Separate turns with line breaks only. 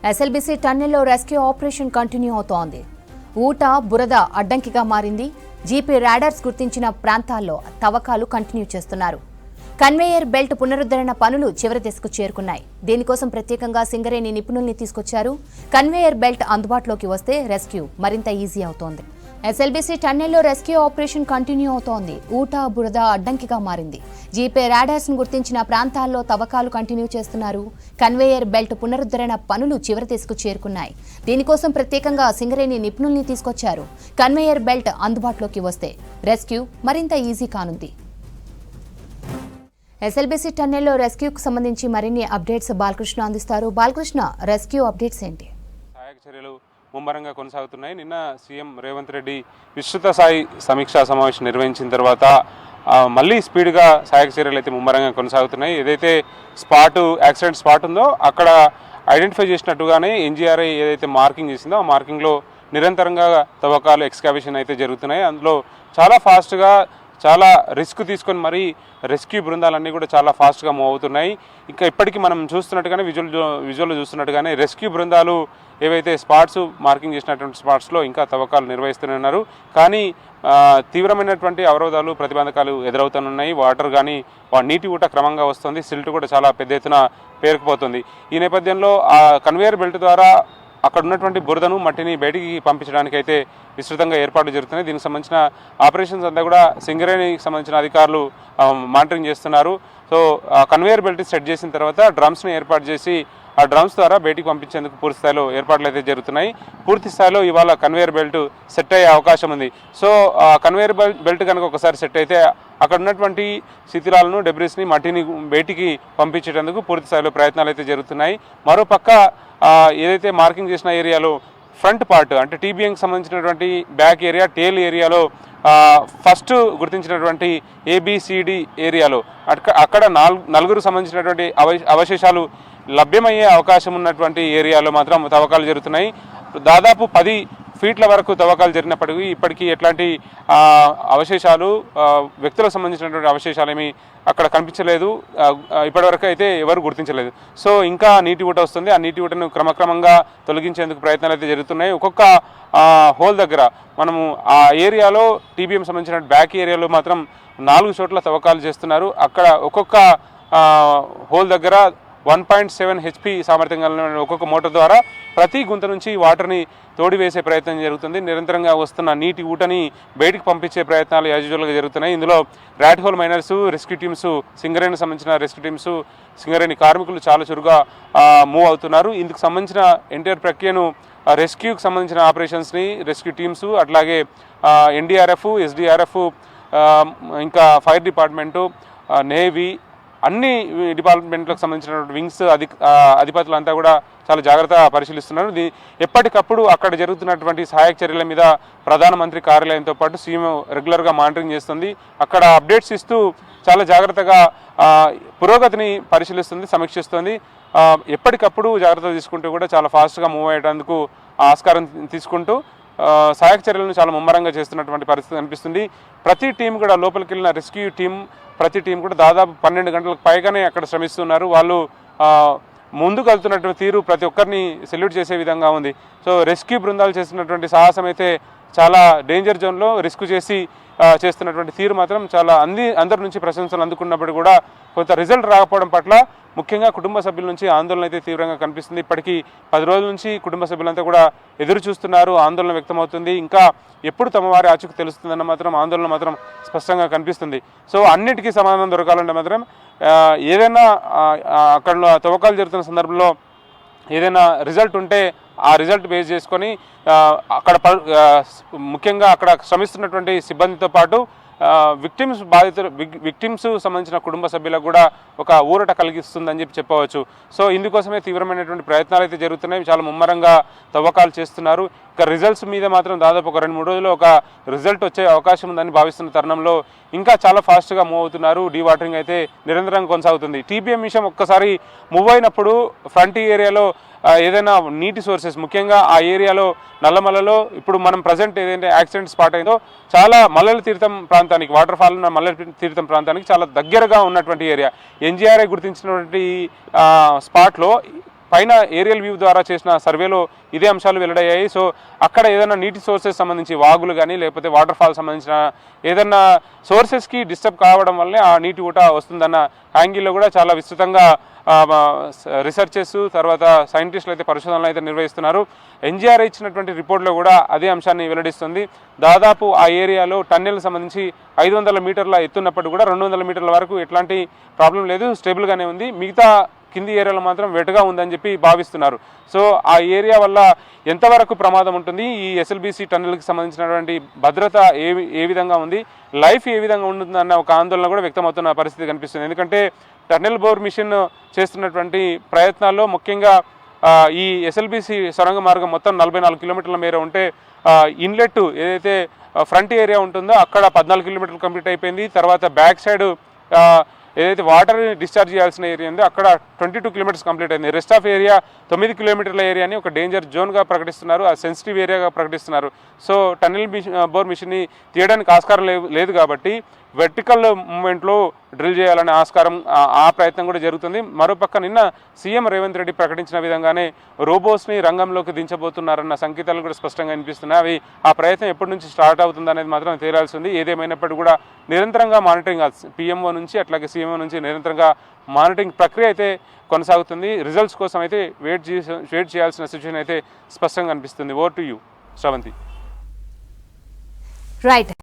SLBC టన్నెల్లో rescue operation continue అవుతోంది. ఊట బురద అడ్డంకిగా మారింది. జీపీ రాడార్స్ గుర్తించిన ప్రాంతాల్లో తవ్వకాలు కంటిన్యూ చేస్తున్నారు. కన్వేయర్ బెల్ట్ పునరుద్ధరణ పనులు చివరి దశకు చేరుకున్నాయి. దీనికోసం ప్రత్యేకంగా సింగరేణి నిపుణుల్ని తీసుకొచ్చారు. కన్వేయర్ బెల్ట్ అందుబాటులోకి వస్తే రెస్క్యూ మరింత ఈజీ అవుతోంది. ఎస్ఎల్బీసీ టన్నెల్లో రెస్క్యూ ఆపరేషన్ కంటిన్యూ అవుతోంది. ఊట బురద అడ్డంకిగా మారింది. జీపీ రాడార్స్ ను గుర్తించిన ప్రాంతాల్లో తవ్వకాలు కంటిన్యూ చేస్తున్నారు. కన్వేయర్ బెల్ట్ పునరుద్ధరణ పనులు చివరి దశకు చేరుకున్నాయి. దీనికోసం ప్రత్యేకంగా సింగరేణి నిపుణుల్ని తీసుకొచ్చారు. కన్వేయర్ బెల్ట్ అందుబాటులోకి వస్తే రెస్క్యూ మరింత ఈజీ కానుంది. ఎస్ఎల్బీసీ టన్నెల్లో రెస్క్యూకు సంబంధించి మరిన్ని అప్డేట్స్ బాలకృష్ణ అందిస్తారు. బాలకృష్ణ, రెస్క్యూ అప్డేట్స్ ఏంటి?
సహాయక చర్యలు ముమ్మరంగా కొనసాగుతున్నాయి. నిన్న సీఎం రేవంత్ రెడ్డి విస్తృత స్థాయి సమీక్షా సమావేశం నిర్వహించిన తర్వాత మళ్ళీ స్పీడ్గా సహాయక చర్యలు అయితే ముమ్మరంగా కొనసాగుతున్నాయి. ఏదైతే యాక్సిడెంట్ స్పాట్ ఉందో అక్కడ ఐడెంటిఫై చేసినట్టుగానే ఎన్జీఆర్ఐ ఏదైతే మార్కింగ్ చేసిందో ఆ మార్కింగ్లో నిరంతరంగా తవ్వకాలు ఎక్స్కావేషన్ అయితే జరుగుతున్నాయి. అందులో చాలా ఫాస్ట్గా చాలా రిస్క్ తీసుకొని మరీ రెస్క్యూ బృందాలన్నీ కూడా చాలా ఫాస్ట్గా మూవ్ అవుతున్నాయి. ఇంకా ఇప్పటికీ మనం చూస్తున్నట్టుగానే విజువల్లో చూస్తున్నట్టుగానే రెస్క్యూ బృందాలు ఏవైతే స్పాట్స్ మార్కింగ్ చేసినటువంటి స్పాట్స్లో ఇంకా తవ్వకాలు నిర్వహిస్తున్నారు. కానీ తీవ్రమైనటువంటి అవరోధాలు ప్రతిబంధకాలు ఎదురవుతున్నాయి. వాటర్ కానీ నీటి ఊట క్రమంగా వస్తుంది. సిల్ట్ కూడా చాలా పెద్ద ఎత్తున పేరుకుపోతుంది. ఈ నేపథ్యంలో ఆ కన్వేయర్ బెల్ట్ ద్వారా అక్కడ ఉన్నటువంటి బురదను మట్టిని బయటికి పంపించడానికి అయితే విస్తృతంగా ఏర్పాట్లు జరుగుతున్నాయి. దీనికి సంబంధించిన ఆపరేషన్స్ అంతా కూడా సింగరేణికి సంబంధించిన అధికారులు మానిటరింగ్ చేస్తున్నారు. సో కన్వేయర్ బెల్ట్ సెట్ చేసిన తర్వాత డ్రమ్స్ని ఏర్పాటు చేసి ఆ డ్రమ్స్ ద్వారా బయటికి పంపించేందుకు పూర్తి స్థాయిలో ఏర్పాట్లు అయితే జరుగుతున్నాయి. పూర్తి స్థాయిలో ఇవాళ కన్వేయర్ బెల్ట్ సెట్ అయ్యే అవకాశం ఉంది. సో కన్వేయర్ బెల్ట్ కనుక ఒకసారి సెట్ అయితే అక్కడ ఉన్నటువంటి శిథిలాలను డెబ్రిస్ని మట్టిని బయటికి పంపించేందుకు పూర్తి స్థాయిలో ప్రయత్నాలు అయితే జరుగుతున్నాయి. మరోపక్క ఏదైతే మార్కింగ్ చేసిన ఏరియాలో ఫ్రంట్ పార్ట్ అంటే టీబీఎంకి సంబంధించినటువంటి బ్యాక్ ఏరియా టేల్ ఏరియాలో ఫస్ట్ గుర్తించినటువంటి ఏబిసిడి ఏరియాలో అక్కడ నలుగురు సంబంధించినటువంటి అవశేషాలు లభ్యమయ్యే అవకాశం ఉన్నటువంటి ఏరియాలో మాత్రం తవ్వకాలు జరుగుతున్నాయి. దాదాపు 10 ఫీట్ల వరకు తవ్వకాలు జరిగినప్పటికీ ఇప్పటికీ ఎట్లాంటి అవశేషాలు వ్యక్తులకు సంబంధించినటువంటి అవశేషాలు ఏమీ అక్కడ కనిపించలేదు. ఇప్పటివరకు అయితే ఎవరు గుర్తించలేదు. సో ఇంకా నీటి ఊట వస్తుంది. ఆ నీటి ఊటను క్రమక్రమంగా తొలగించేందుకు ప్రయత్నాలు అయితే జరుగుతున్నాయి. ఒక్కొక్క హోల్ దగ్గర మనము ఆ ఏరియాలో టీబీఎం సంబంధించిన బ్యాక్ ఏరియాలో మాత్రం 4 చోట్ల తవ్వకాలు చేస్తున్నారు. అక్కడ ఒక్కొక్క హోల్ దగ్గర 1.7 HP సామర్థ్యం కలిగిన ఒక్కొక్క మోటార్ ద్వారా ప్రతి గుంత నుంచి వాటర్ని తోడివేసే ప్రయత్నం జరుగుతుంది. నిరంతరంగా వస్తున్న నీటి ఊటని బయటికి పంపించే ప్రయత్నాలు యాజువల్గా జరుగుతున్నాయి. ఇందులో rat hole miners, rescue teams, సింగరేణికి సంబంధించిన రెస్క్యూ టీమ్స్, సింగరేణి కార్మికులు చాలా చురుగ్గా మూవ్ అవుతున్నారు. ఇందుకు సంబంధించిన ఎంటైర్ ప్రక్రియను రెస్క్యూకి సంబంధించిన ఆపరేషన్స్ని రెస్క్యూ టీమ్స్ అట్లాగే ఎన్డీఆర్ఎఫ్, ఎస్డీఆర్ఎఫ్, ఇంకా ఫైర్ డిపార్ట్మెంటు, నేవీ అన్ని డిపార్ట్మెంట్లకు సంబంధించినటువంటి వింగ్స్ అధిపతులంతా కూడా చాలా జాగ్రత్తగా పరిశీలిస్తున్నారు. ఎప్పటికప్పుడు అక్కడ జరుగుతున్నటువంటి సహాయక చర్యల మీద ప్రధానమంత్రి కార్యాలయంతో పాటు సీఎం రెగ్యులర్గా మానిటరింగ్ చేస్తుంది. అక్కడ అప్డేట్స్ ఇస్తూ చాలా జాగ్రత్తగా పురోగతిని పరిశీలిస్తుంది, సమీక్షిస్తుంది. ఎప్పటికప్పుడు జాగ్రత్తలు తీసుకుంటూ కూడా చాలా ఫాస్ట్గా మూవ్ అయ్యేందుకు ఆస్కారం తీసుకుంటూ సహాయక చర్యలను చాలా ముమ్మరంగా చేస్తున్నటువంటి పరిస్థితి కనిపిస్తుంది. ప్రతి టీం కూడా లోపలికి వెళ్ళిన రెస్క్యూ టీం ప్రతి టీం కూడా దాదాపు 12 గంటలకు పైగానే అక్కడ శ్రమిస్తున్నారు. వాళ్ళు ముందుకు వెళ్తున్నటువంటి తీరు ప్రతి ఒక్కరిని సెల్యూట్ చేసే విధంగా ఉంది. సో రెస్క్యూ బృందాలు చేస్తున్నటువంటి సాహసం అయితే చాలా డేంజర్ జోన్లో రిస్క్ చేసి చేస్తున్నటువంటి తీరు మాత్రం చాలా అందరి నుంచి ప్రశంసలు అందుకున్నప్పుడు కూడా కొంత రిజల్ట్ రాకపోవడం పట్ల ముఖ్యంగా కుటుంబ సభ్యుల నుంచి ఆందోళన అయితే తీవ్రంగా కనిపిస్తుంది. ఇప్పటికీ 10 రోజుల నుంచి కుటుంబ సభ్యులంతా కూడా ఎదురు చూస్తున్నారు. ఆందోళన వ్యక్తమవుతుంది. ఇంకా ఎప్పుడు తమ వారి ఆచూకు తెలుస్తుందన్న మాత్రం ఆందోళన మాత్రం స్పష్టంగా కనిపిస్తుంది. సో అన్నిటికీ సమాధానం దొరకాలంటే మాత్రం ఏదైనా అక్కడ తవ్వకాలు జరుగుతున్న సందర్భంలో ఏదైనా రిజల్ట్ ఉంటే ఆ రిజల్ట్ బేస్ చేసుకొని అక్కడ ముఖ్యంగా అక్కడ శ్రమిస్తున్నటువంటి సిబ్బందితో పాటు విక్టిమ్స్ సంబంధించిన కుటుంబ సభ్యులకు కూడా ఒక ఊరట కలిగిస్తుందని చెప్పవచ్చు. సో ఇందుకోసమే తీవ్రమైనటువంటి ప్రయత్నాలు అయితే జరుగుతున్నాయి. చాలా ముమ్మరంగా తవ్వకాలు చేస్తున్నారు. ఇక రిజల్ట్స్ మీద మాత్రం దాదాపు ఒక 2-3 రోజుల్లో ఒక రిజల్ట్ వచ్చే అవకాశం ఉందని భావిస్తున్న తరుణంలో ఇంకా చాలా ఫాస్ట్గా మూవ్ అవుతున్నారు. డీవాటరింగ్ అయితే నిరంతరంగా కొనసాగుతుంది. టీబీఎం విషయం ఒక్కసారి మూవ్ అయినప్పుడు ఫ్రంట్ ఏరియాలో ఏదైనా నీటి సోర్సెస్ ముఖ్యంగా ఆ ఏరియాలో నల్లమలలో ఇప్పుడు మనం ప్రజెంట్ ఏదైతే యాక్సిడెంట్ స్పాట్ అయిందో చాలా మల్లెల తీర్థం ప్రాంతానికి వాటర్ ఫాల్ ఉన్న మల్లెల తీర్థం ప్రాంతానికి చాలా దగ్గరగా ఉన్నటువంటి ఏరియా. ఎన్జీఆర్ఐ గుర్తించినటువంటి స్పాట్లో పైన ఏరియల్ వ్యూ ద్వారా చేసిన సర్వేలో ఇదే అంశాలు వెల్లడయ్యాయి. సో అక్కడ ఏదైనా నీటి సోర్సెస్ సంబంధించి వాగులు కానీ లేకపోతే వాటర్ ఫాల్ సంబంధించిన ఏదైనా సోర్సెస్కి డిస్టర్బ్ కావడం వల్లే ఆ నీటి ఊట వస్తుందన్న యాంగిల్లో కూడా చాలా విస్తృతంగా రీసెర్చెస్ తర్వాత సైంటిస్టులు అయితే పరిశోధనలు అయితే నిర్వహిస్తున్నారు. ఎన్జీఆర్ ఇచ్చినటువంటి రిపోర్ట్లో కూడా అదే అంశాన్ని వెల్లడిస్తుంది. దాదాపు ఆ ఏరియాలో టన్నెల్ సంబంధించి 500 మీటర్ల ఎత్తున్నప్పుడు కూడా 200 మీటర్ల వరకు ఎట్లాంటి ప్రాబ్లం లేదు, స్టేబుల్గానే ఉంది. మిగతా కింది ఏరియాలో మాత్రం వెటుగా ఉందని చెప్పి భావిస్తున్నారు. సో ఆ ఏరియా వల్ల ఎంతవరకు ప్రమాదం ఉంటుంది, ఈ ఎస్ఎల్బీసీ టన్నెల్కి సంబంధించినటువంటి భద్రత ఏ విధంగా ఉంది, లైఫ్ ఏ విధంగా ఉంటుందన్న ఒక ఆందోళన కూడా వ్యక్తమవుతున్న పరిస్థితి కనిపిస్తుంది. ఎందుకంటే టన్నెల్ బోర్ మిషన్ చేస్తున్నటువంటి ప్రయత్నాల్లో ముఖ్యంగా ఈ ఎస్ఎల్బీసీ సొరంగ మార్గం మొత్తం 44 కిలోమీటర్ల మేర ఉంటే ఇన్లెట్ ఏదైతే ఫ్రంట్ ఏరియా ఉంటుందో అక్కడ 14 కిలోమీటర్లు కంప్లీట్ అయిపోయింది. తర్వాత బ్యాక్ సైడ్ ఏదైతే వాటర్ డిశ్చార్జ్ చేయాల్సిన ఏరియా ఉందో అక్కడ 22 కిలోమీటర్స్ కంప్లీట్ అయింది. రెస్ట్ ఆఫ్ ఏరియా 9 కిలోమీటర్ల ఏరియాని ఒక డేంజర్ జోన్గా ప్రకటిస్తున్నారు, ఆ సెన్సిటివ్ ఏరియాగా ప్రకటిస్తున్నారు. సో టన్నెల్ బోర్ మిషన్ని తీయడానికి ఆస్కారం లేదు కాబట్టి వెర్టికల్ మూమెంట్లో డ్రిల్ చేయాలనే ఆస్కారం ఆ ప్రయత్నం కూడా జరుగుతుంది. మరోపక్క నిన్న సీఎం రేవంత్ రెడ్డి ప్రకటించిన విధంగానే రోబోస్ని రంగంలోకి దించబోతున్నారన్న సంకేతాలు కూడా స్పష్టంగా వినిపిస్తున్నాయి. అవి ఆ ప్రయత్నం ఎప్పటి నుంచి స్టార్ట్ అవుతుంది అనేది మాత్రం తేలాల్సి ఉంది. ఏదేమైనప్పటికీ కూడా నిరంతరంగా మానిటరింగ్ పిఎంఓ నుంచి అట్లాగే సీఎంఓ నుంచి నిరంతరంగా మానిటరింగ్ ప్రక్రియ అయితే కొనసాగుతుంది. రిజల్ట్స్ కోసం అయితే వెయిట్ చేయాల్సిన సిచ్యువేషన్ అయితే స్పష్టంగా కనిపిస్తుంది. Over to you Sravanthi.
Right.